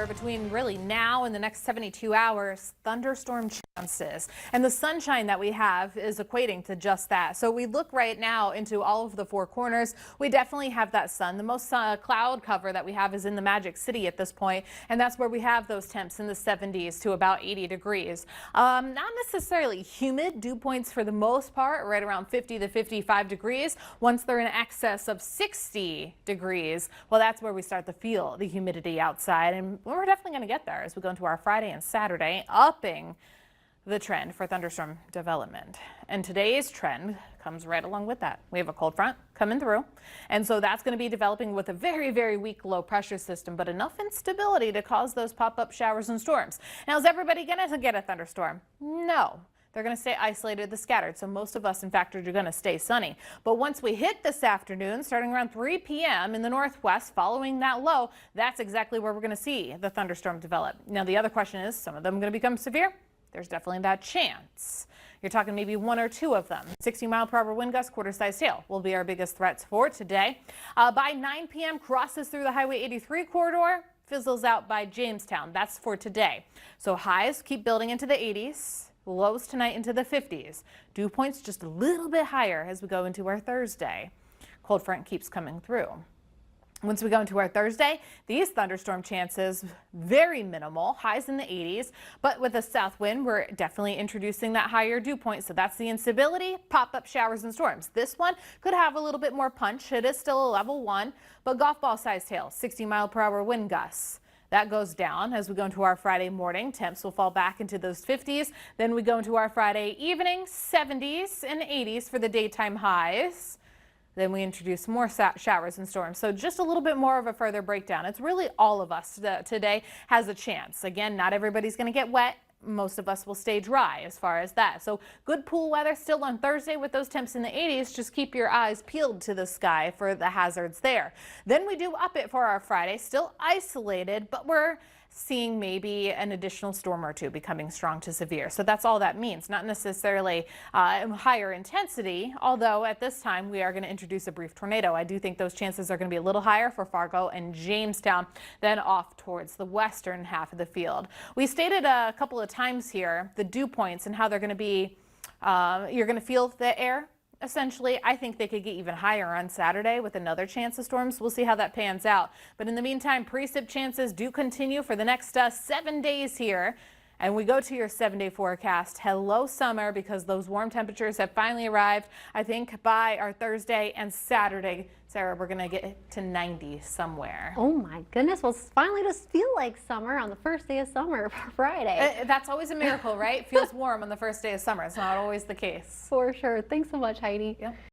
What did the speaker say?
Between really now and the next 72 hours, thunderstorm chances. And the sunshine that we have is equating to just that. So we look right now into all of the four corners. We definitely have that sun. The most cloud cover that we have is in the Magic City at this point, and that's where we have those temps in the 70s to about 80 degrees. Not necessarily humid. Dew points for the most part right around 50 to 55 degrees. Once they're in excess of 60 degrees, well, that's where we start to feel the humidity outside. And we're definitely going to get there as we go into our Friday and Saturday, upping the trend for thunderstorm development. And today's trend comes right along with that. We have a cold front coming through, and so that's going to be developing with a very, very weak low pressure system, but enough instability to cause those pop-up showers and storms. Now, is everybody going to get a thunderstorm? No. They're going to stay isolated, the scattered. So most of us, in fact, are going to stay sunny. But once we hit this afternoon, starting around 3 p.m. in the northwest, following that low, that's exactly where we're going to see the thunderstorm develop. Now, the other question is, some of them going to become severe? There's definitely that chance. You're talking maybe one or two of them. 60-mile-per-hour wind gusts, quarter-size hail will be our biggest threats for today. By 9 p.m., crosses through the Highway 83 corridor, fizzles out by Jamestown. That's for today. So highs keep building into the 80s. Lows tonight into the 50s. Dew points just a little bit higher as we go into our Thursday. Cold front keeps coming through. Once we go into our Thursday, these thunderstorm chances very minimal, highs in the 80s, but with a south wind, we're definitely introducing that higher dew point. So that's the instability, pop-up showers and storms. This one could have a little bit more punch. It is still a level 1, but golf ball sized hail, 60-mile-per-hour wind gusts. That goes down as we go into our Friday morning. Temps will fall back into those 50s. Then we go into our Friday evening, 70s and 80s for the daytime highs. Then we introduce more showers and storms. So just a little bit more of a further breakdown. It's really all of us that today has a chance. Again, not everybody's going to get wet. Most of us will stay dry as far as that. So good pool weather still on Thursday with those temps in the 80s. Just keep your eyes peeled to the sky for the hazards there. Then we do up it for our Friday, still isolated, but we're seeing maybe an additional storm or two becoming strong to severe. So that's all that means. Not necessarily higher intensity, although at this time we are going to introduce a brief tornado. I do think those chances are going to be a little higher for Fargo and Jamestown than off towards the western half of the field. We stated a couple of times here the dew points and how they're going to be, you're going to feel the air. Essentially, I think they could get even higher on Saturday with another chance of storms. We'll see how that pans out. But in the meantime, precip chances do continue for the next 7 days here. And we go to your 7-day forecast. Hello, summer, because those warm temperatures have finally arrived. I think by our Thursday and Saturday, Sarah, we're going to get to 90 somewhere. Oh, my goodness. Well, it's finally just feel like summer on the first day of summer, Friday. That's always a miracle, right? Feels warm on the first day of summer. It's not always the case. For sure. Thanks so much, Heidi. Yep.